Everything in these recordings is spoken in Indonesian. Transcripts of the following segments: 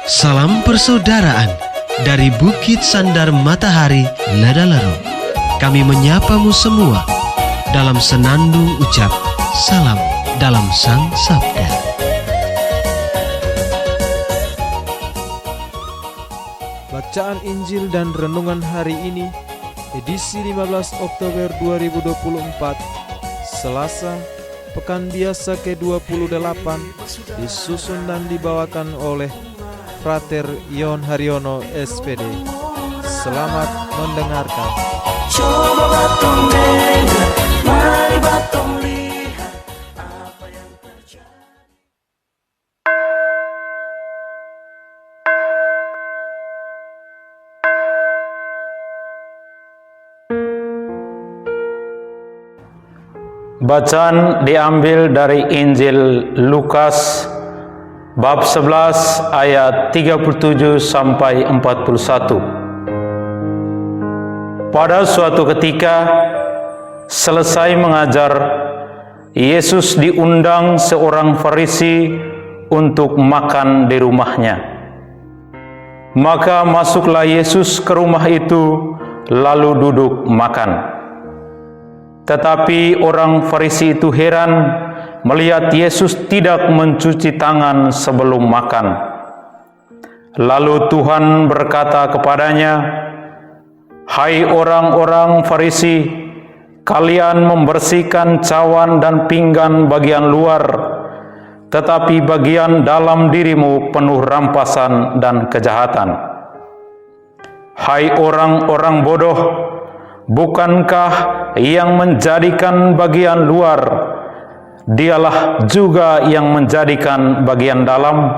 Salam persaudaraan dari Bukit Sandar Matahari Ladalero. Kami menyapamu semua dalam senandung ucap salam dalam Sang Sabda. Bacaan Injil dan Renungan hari ini, edisi 15 Oktober 2024, Selasa, Pekan Biasa ke-28, disusun dan dibawakan oleh Frater Ion Haryono SPD. Selamat mendengarkan. Coba batong dengar, mari batong lihat apa yang terjadi. Bacaan diambil dari Injil Lukas bab 11 ayat 37 sampai 41. Pada suatu ketika selesai mengajar, Yesus diundang seorang Farisi untuk makan di rumahnya. Maka masuklah Yesus ke rumah itu lalu duduk makan. Tetapi orang Farisi itu heran melihat Yesus tidak mencuci tangan sebelum makan. Lalu Tuhan berkata kepadanya, "Hai orang-orang Farisi, kalian membersihkan cawan dan pinggan bagian luar, tetapi bagian dalam dirimu penuh rampasan dan kejahatan. Hai orang-orang bodoh, bukankah yang menjadikan bagian luar, Dialah juga yang menjadikan bagian dalam?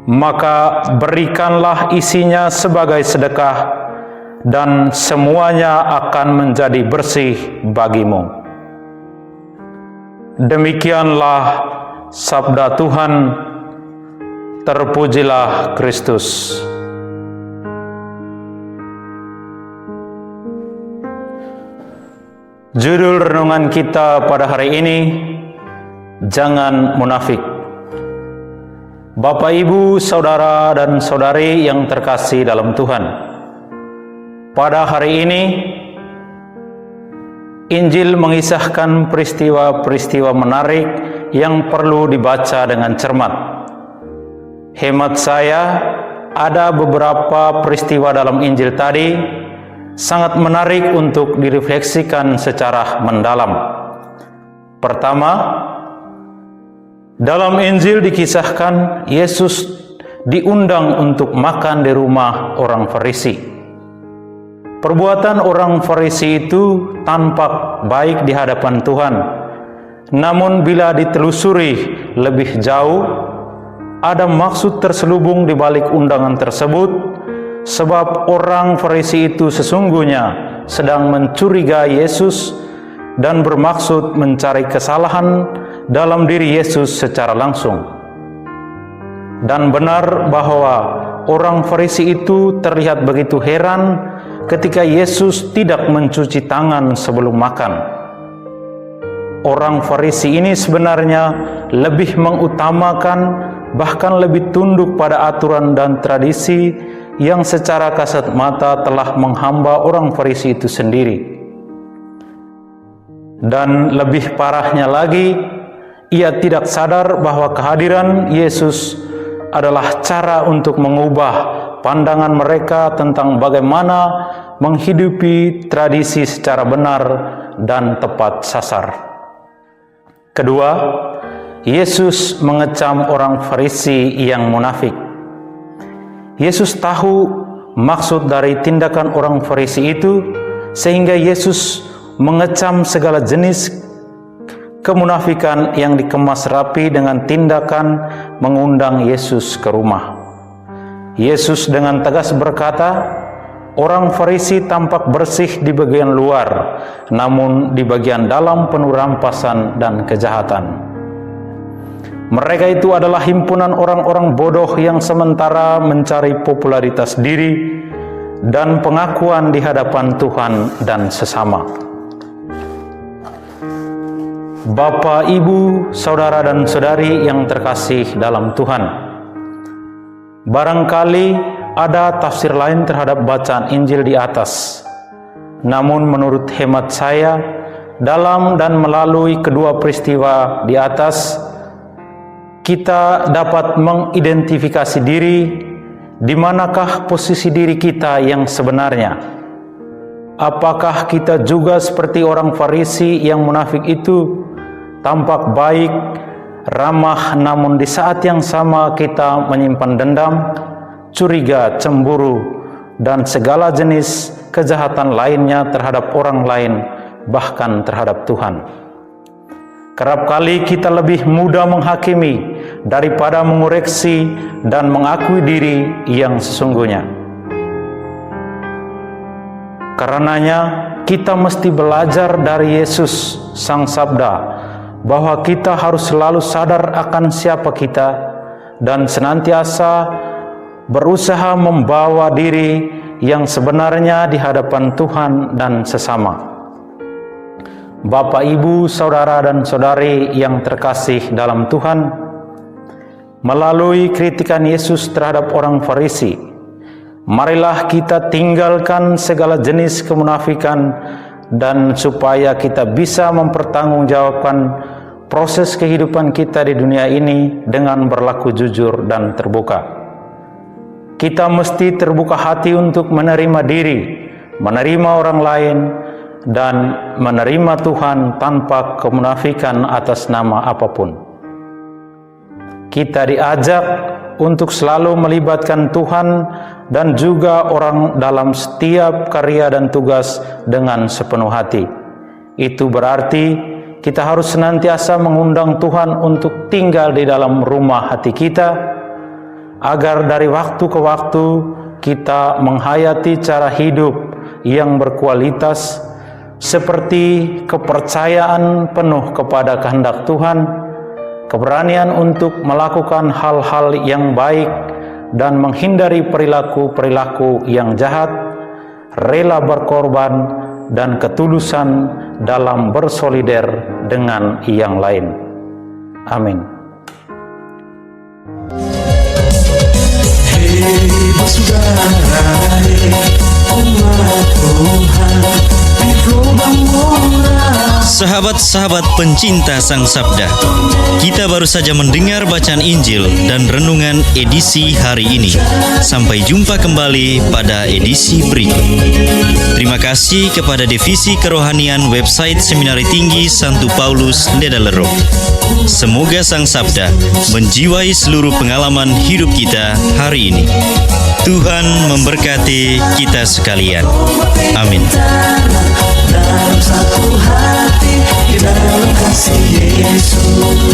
Maka berikanlah isinya sebagai sedekah, dan semuanya akan menjadi bersih bagimu." Demikianlah sabda Tuhan. Terpujilah Kristus. Judul renungan kita pada hari ini, jangan munafik. Bapak, Ibu, saudara dan saudari yang terkasih dalam Tuhan, pada hari ini Injil mengisahkan peristiwa-peristiwa menarik yang perlu dibaca dengan cermat. Hemat saya, ada beberapa peristiwa dalam Injil tadi sangat menarik untuk direfleksikan secara mendalam. Pertama, dalam Injil dikisahkan Yesus diundang untuk makan di rumah orang Farisi. Perbuatan orang Farisi itu tampak baik di hadapan Tuhan. Namun bila ditelusuri lebih jauh, ada maksud terselubung di balik undangan tersebut. Sebab orang Farisi itu sesungguhnya sedang mencurigai Yesus dan bermaksud mencari kesalahan dalam diri Yesus secara langsung. Dan benar bahwa orang Farisi itu terlihat begitu heran ketika Yesus tidak mencuci tangan sebelum makan. Orang Farisi ini sebenarnya lebih mengutamakan, bahkan lebih tunduk pada aturan dan tradisi yang secara kasat mata telah menghamba orang Farisi itu sendiri. Dan lebih parahnya lagi, ia tidak sadar bahwa kehadiran Yesus adalah cara untuk mengubah pandangan mereka tentang bagaimana menghidupi tradisi secara benar dan tepat sasar. Kedua, Yesus mengecam orang Farisi yang munafik. Yesus tahu maksud dari tindakan orang Farisi itu, sehingga Yesus mengecam segala jenis kemunafikan yang dikemas rapi dengan tindakan mengundang Yesus ke rumah. Yesus dengan tegas berkata, orang Farisi tampak bersih di bagian luar, namun di bagian dalam penuh rampasan dan kejahatan. Mereka itu adalah himpunan orang-orang bodoh yang sementara mencari popularitas diri dan pengakuan di hadapan Tuhan dan sesama. Bapak, Ibu, saudara dan saudari yang terkasih dalam Tuhan, Barangkali ada tafsir lain terhadap bacaan Injil di atas. Namun menurut hemat saya, dalam dan melalui kedua peristiwa di atas, kita dapat mengidentifikasi diri di manakah posisi diri kita yang sebenarnya. Apakah kita juga seperti orang Farisi yang munafik itu, tampak baik, ramah, namun di saat yang sama kita menyimpan dendam, curiga, cemburu, dan segala jenis kejahatan lainnya terhadap orang lain, bahkan terhadap Tuhan. Kerap kali kita lebih mudah menghakimi daripada mengoreksi dan mengakui diri yang sesungguhnya. Karenanya, kita mesti belajar dari Yesus, Sang Sabda, bahwa kita harus selalu sadar akan siapa kita dan senantiasa berusaha membawa diri yang sebenarnya di hadapan Tuhan dan sesama. Bapak, Ibu, saudara dan saudari yang terkasih dalam Tuhan, melalui kritikan Yesus terhadap orang Farisi, marilah kita tinggalkan segala jenis kemunafikan dan supaya kita bisa mempertanggungjawabkan proses kehidupan kita di dunia ini dengan berlaku jujur dan terbuka. Kita mesti terbuka hati untuk menerima diri, menerima orang lain, dan menerima Tuhan tanpa kemunafikan atas nama apapun. Kita diajak untuk selalu melibatkan Tuhan dan juga orang dalam setiap karya dan tugas dengan sepenuh hati. Itu berarti kita harus senantiasa mengundang Tuhan untuk tinggal di dalam rumah hati kita, agar dari waktu ke waktu kita menghayati cara hidup yang berkualitas, seperti kepercayaan penuh kepada kehendak Tuhan, keberanian untuk melakukan hal-hal yang baik dan menghindari perilaku-perilaku yang jahat, rela berkorban, dan ketulusan dalam bersolider dengan yang lain. Amin. Hei saudara, umat Tuhan, di gelombang murah. Sahabat-sahabat pencinta Sang Sabda, kita baru saja mendengar bacaan Injil dan renungan edisi hari ini. Sampai jumpa kembali pada edisi berikut. Terima kasih kepada Divisi Kerohanian website Seminari Tinggi Santo Paulus Ledalero. Semoga Sang Sabda menjiwai seluruh pengalaman hidup kita hari ini. Tuhan memberkati kita sekalian. Amin. Dalam satu hati, di dalam kasih Yesus.